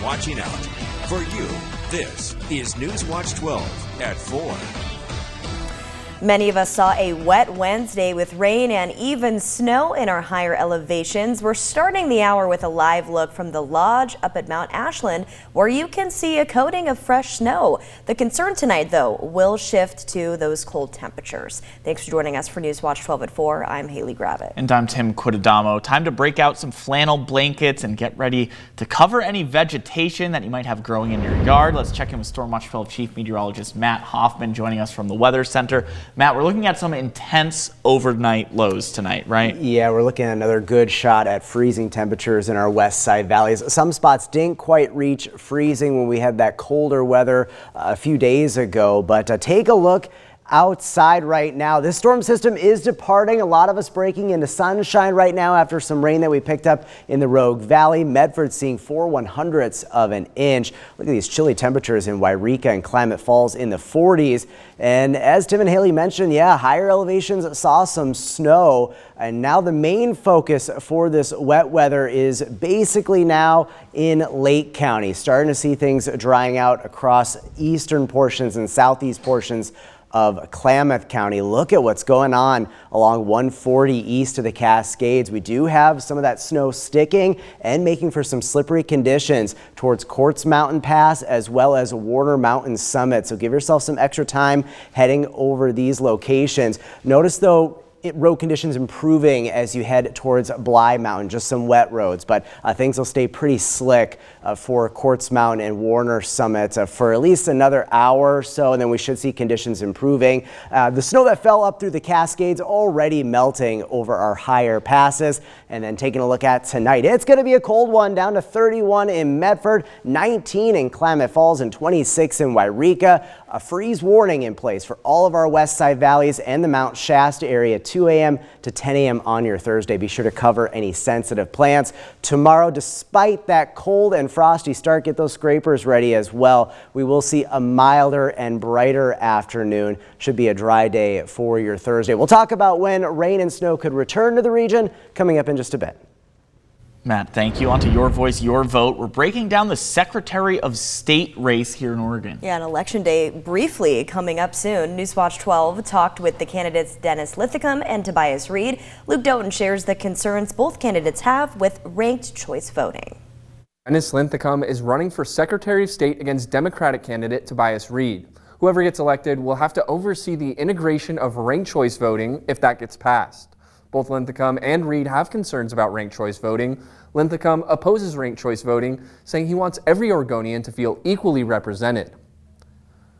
Watching out. For you, this is NewsWatch 12 at 4. Many of us saw a wet Wednesday with rain and even snow in our higher elevations. We're starting the hour with a live look from the lodge up at Mount Ashland, where you can see a coating of fresh snow. The concern tonight, though, will shift to those cold temperatures. Thanks for joining us for NewsWatch 12 at 4. I'm Haley Gravitt. And I'm Tim Quidadamo. Time to break out some flannel blankets and get ready to cover any vegetation that you might have growing in your yard. Let's check in with Stormwatch 12 Chief Meteorologist Matt Hoffman joining us from the Weather Center. Matt, we're looking at some intense overnight lows tonight, right? Yeah, we're looking at another good shot at freezing temperatures in our west side valleys. Some spots didn't quite reach freezing when we had that colder weather a few days ago, but take a look outside right now. This storm system is departing. A lot of us breaking into sunshine right now after some rain that we picked up in the Rogue Valley. Medford seeing 4/100ths of an inch. Look at these chilly temperatures in Wairika and Klamath Falls in the 40s. And as Tim and Haley mentioned, yeah, higher elevations saw some snow. And now the main focus for this wet weather is basically now in Lake County. Starting to see things drying out across eastern portions and southeast portions of Klamath County. Look at what's going on along 140 east of the Cascades. We do have some of that snow sticking and making for some slippery conditions towards Quartz Mountain Pass as well as Warner Mountain Summit. So give yourself some extra time heading over these locations. Notice though, road conditions improving as you head towards Bly Mountain, just some wet roads, but things will stay pretty slick for Quartz Mountain and Warner Summit for at least another hour or so, and then we should see conditions improving. The snow that fell up through the Cascades already melting over our higher passes. And then taking a look at tonight, it's going to be a cold one, down to 31 in Medford, 19 in Klamath Falls, and 26 in Wairika. A freeze warning in place for all of our west side valleys and the Mount Shasta area, 2 a.m. to 10 a.m. on your Thursday. Be sure to cover any sensitive plants. Tomorrow, despite that cold and frosty start, get those scrapers ready as well. We will see a milder and brighter afternoon. Should be a dry day for your Thursday. We'll talk about when rain and snow could return to the region coming up in just a bit. Matt, thank you. On to Your Voice, Your Vote. We're breaking down the Secretary of State race here in Oregon. Yeah, and Election Day briefly coming up soon. NewsWatch 12 talked with the candidates Dennis Linthicum and Tobias Reed. Luke Doughton shares the concerns both candidates have with ranked choice voting. Dennis Linthicum is running for Secretary of State against Democratic candidate Tobias Reed. Whoever gets elected will have to oversee the integration of ranked choice voting if that gets passed. Both Linthicum and Reed have concerns about ranked choice voting. Linthicum opposes ranked choice voting, saying he wants every Oregonian to feel equally represented.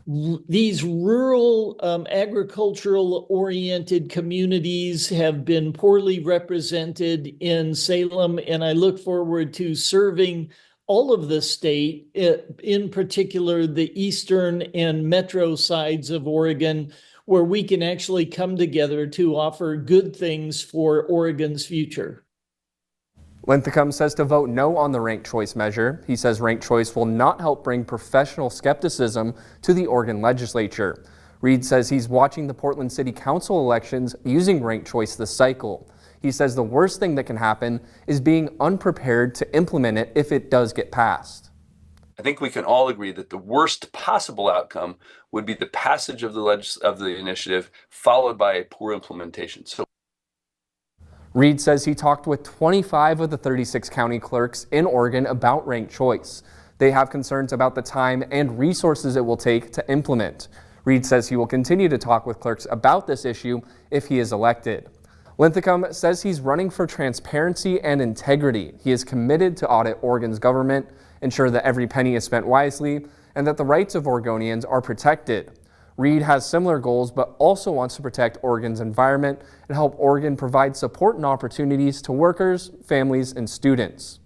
These rural agricultural-oriented communities have been poorly represented in Salem, and I look forward to serving all of the state, in particular the eastern and metro sides of Oregon, where we can actually come together to offer good things for Oregon's future. Linthicum says to vote no on the ranked choice measure. He says ranked choice will not help bring professional skepticism to the Oregon legislature. Reed says he's watching the Portland City Council elections using ranked choice this cycle. He says the worst thing that can happen is being unprepared to implement it if it does get passed. I think we can all agree that the worst possible outcome would be the passage of the initiative followed by a poor implementation. So Reed says he talked with 25 of the 36 county clerks in Oregon about ranked choice. They have concerns about the time and resources it will take to implement. Reed says he will continue to talk with clerks about this issue if he is elected. Linthicum says he's running for transparency and integrity. He is committed to audit Oregon's government, ensure that every penny is spent wisely, and that the rights of Oregonians are protected. Reed has similar goals, but also wants to protect Oregon's environment and help Oregon provide support and opportunities to workers, families, and students.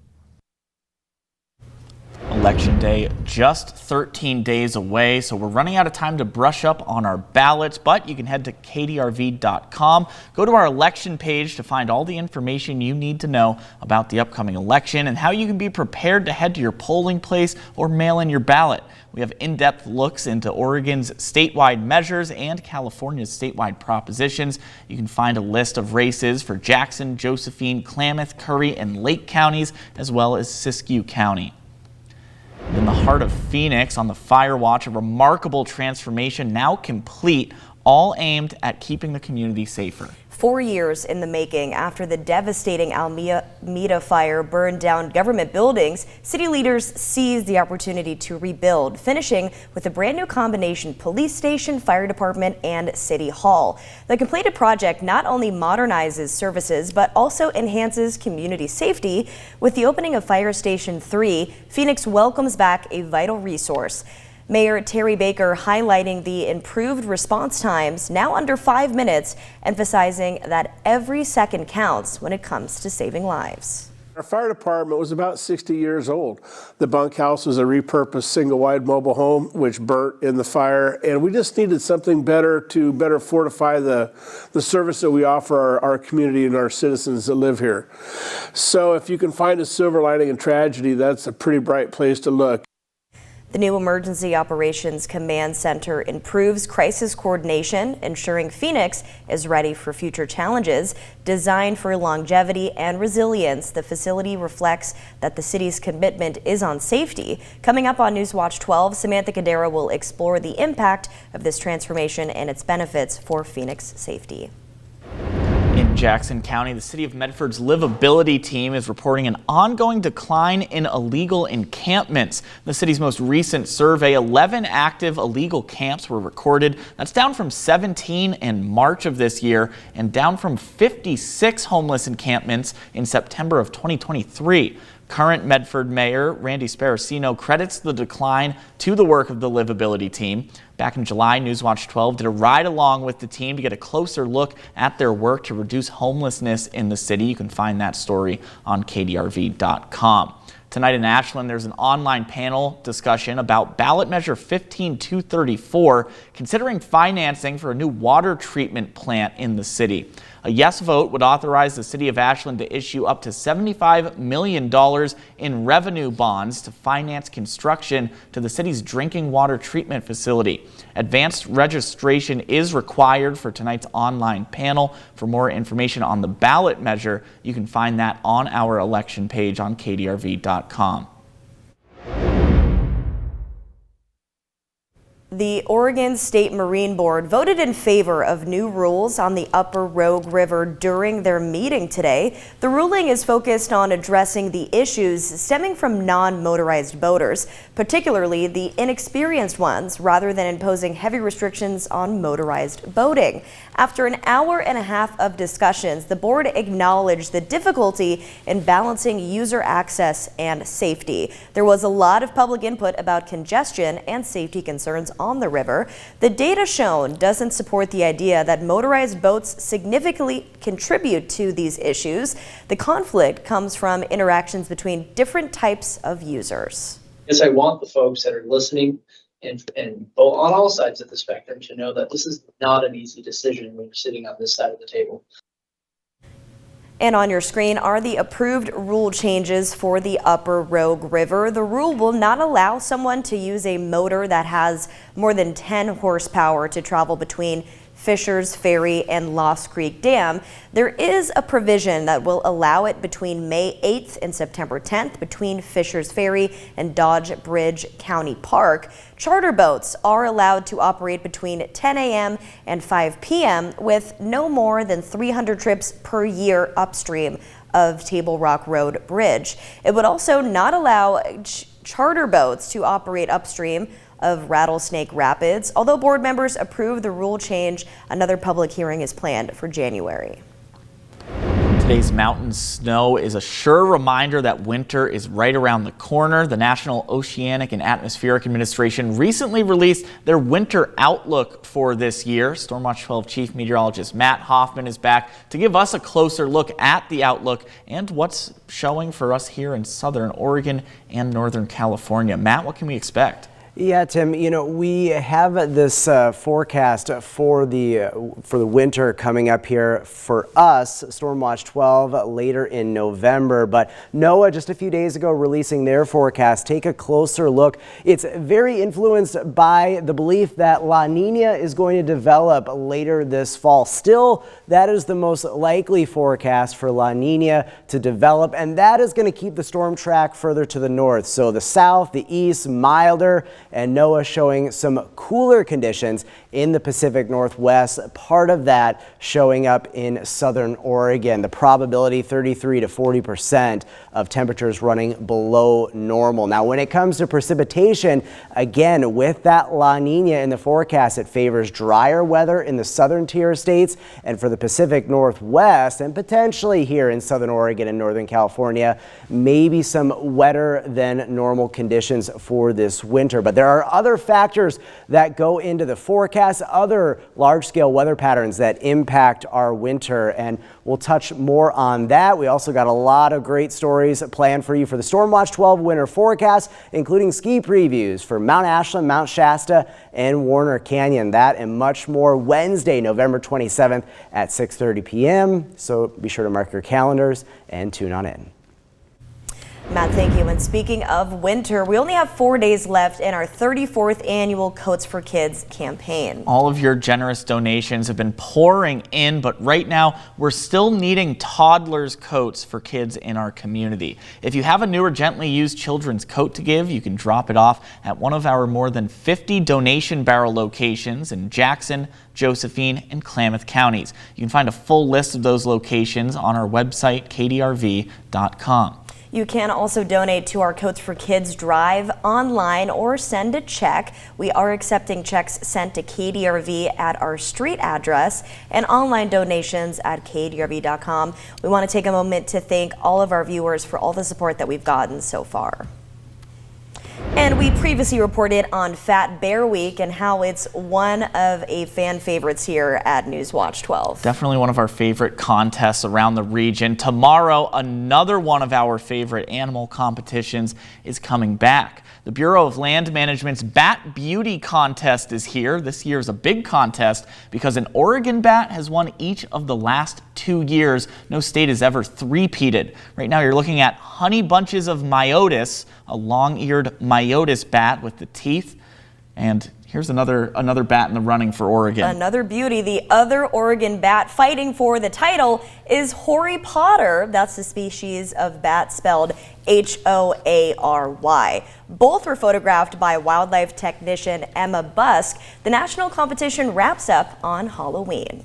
Election Day just 13 days away, so we're running out of time to brush up on our ballots, but you can head to kdrv.com, go to our election page to find all the information you need to know about the upcoming election and how you can be prepared to head to your polling place or mail in your ballot. We have in-depth looks into Oregon's statewide measures and California's statewide propositions. You can find a list of races for Jackson, Josephine, Klamath, Curry, and Lake counties, as well as Siskiyou County. part of Phoenix on the fire watch. A remarkable transformation now complete, all aimed at keeping the community safer. 4 years in the making after the devastating Alameda fire burned down government buildings, city leaders seized the opportunity to rebuild, finishing with a brand new combination police station, fire department, and city hall. The completed project not only modernizes services, but also enhances community safety. With the opening of Fire Station 3, Phoenix welcomes back a vital resource. Mayor Terry Baker highlighting the improved response times, now under 5 minutes, emphasizing that every second counts when it comes to saving lives. Our fire department was about 60 years old. The bunkhouse was a repurposed single-wide mobile home, which burnt in the fire, and we just needed something better to better fortify the service that we offer our community and our citizens that live here. So if you can find a silver lining in tragedy, that's a pretty bright place to look. The new Emergency Operations Command Center improves crisis coordination, ensuring Phoenix is ready for future challenges. Designed for longevity and resilience, the facility reflects that the city's commitment is on safety. Coming up on NewsWatch 12, Samantha Cadera will explore the impact of this transformation and its benefits for Phoenix safety. In Jackson County, the City of Medford's livability team is reporting an ongoing decline in illegal encampments. The city's most recent survey, 11 active illegal camps were recorded. That's down from 17 in March of this year and down from 56 homeless encampments in September of 2023. Current Medford Mayor Randy Sparacino credits the decline to the work of the livability team. Back in July, NewsWatch 12 did a ride along with the team to get a closer look at their work to reduce homelessness in the city. You can find that story on kdrv.com. Tonight in Ashland, there's an online panel discussion about ballot measure 15234, considering financing for a new water treatment plant in the city. A yes vote would authorize the city of Ashland to issue up to $75 million in revenue bonds to finance construction to the city's drinking water treatment facility. Advanced registration is required for tonight's online panel. For more information on the ballot measure, you can find that on our election page on kdrv.com. The Oregon State Marine Board voted in favor of new rules on the Upper Rogue River during their meeting today. The ruling is focused on addressing the issues stemming from non-motorized boaters, particularly the inexperienced ones, rather than imposing heavy restrictions on motorized boating. After an hour and a half of discussions, the board acknowledged the difficulty in balancing user access and safety. There was a lot of public input about congestion and safety concerns on the river. The data shown doesn't support the idea that motorized boats significantly contribute to these issues. The conflict comes from interactions between different types of users. Yes, I want the folks that are listening and on all sides of the spectrum to know that this is not an easy decision when you're sitting on this side of the table. And on your screen are the approved rule changes for the Upper Rogue River. The rule will not allow someone to use a motor that has more than 10 horsepower to travel between Fisher's Ferry and Lost Creek Dam. There is a provision that will allow it between May 8th and September 10th between Fisher's Ferry and Dodge Bridge County Park. Charter boats are allowed to operate between 10 a.m. and 5 p.m. with no more than 300 trips per year upstream of Table Rock Road Bridge. It would also not allow charter boats to operate upstream of Rattlesnake Rapids. Although board members approved the rule change, another public hearing is planned for January. Today's mountain snow is a sure reminder that winter is right around the corner. The National Oceanic and Atmospheric Administration recently released their winter outlook for this year. Stormwatch 12 Chief Meteorologist Matt Hoffman is back to give us a closer look at the outlook and what's showing for us here in southern Oregon and northern California. Matt, what can we expect? Yeah, Tim, we have this forecast for the winter coming up here for us, Stormwatch 12 later in November. But NOAA just a few days ago releasing their forecast. Take a closer look. It's very influenced by the belief that La Nina is going to develop later this fall. Still, that is the most likely forecast for La Nina to develop, and that is going to keep the storm track further to the north. So the south, the east, milder, and NOAA showing some cooler conditions in the Pacific Northwest, part of that showing up in southern Oregon. The probability 33 to 40% of temperatures running below normal. Now, when it comes to precipitation, again, with that La Nina in the forecast, it favors drier weather in the southern tier states, and for the Pacific Northwest and potentially here in southern Oregon and northern California, maybe some wetter than normal conditions for this winter. But there are other factors that go into the forecast, other large-scale weather patterns that impact our winter, and we'll touch more on that. We also got a lot of great stories planned for you for the Stormwatch 12 winter forecast, including ski previews for Mount Ashland, Mount Shasta, and Warner Canyon. That and much more Wednesday, November 27th at 6:30 p.m. So be sure to mark your calendars and tune on in. Matt, thank you. And speaking of winter, we only have 4 days left in our 34th annual Coats for Kids campaign. All of your generous donations have been pouring in, but right now we're still needing toddlers' coats for kids in our community. If you have a new or gently used children's coat to give, you can drop it off at one of our more than 50 donation barrel locations in Jackson, Josephine, and Klamath counties. You can find a full list of those locations on our website, kdrv.com. You can also donate to our Coats for Kids drive online or send a check. We are accepting checks sent to KDRV at our street address and online donations at kdrv.com. We want to take a moment to thank all of our viewers for all the support that we've gotten so far. And we previously reported on Fat Bear Week and how it's one of a fan favorites here at NewsWatch 12. Definitely one of our favorite contests around the region. Tomorrow, another one of our favorite animal competitions is coming back. The Bureau of Land Management's Bat Beauty Contest is here. This year is a big contest because an Oregon bat has won each of the last 2 years. No state has ever three-peated. Right now you're looking at honey bunches of myotis, a long-eared myotis bat with the teeth. And here's another bat in the running for Oregon. Another beauty. The other Oregon bat fighting for the title is Hoary Potter. That's the species of bat spelled Hoary. Both were photographed by wildlife technician Emma Busk. The national competition wraps up on Halloween.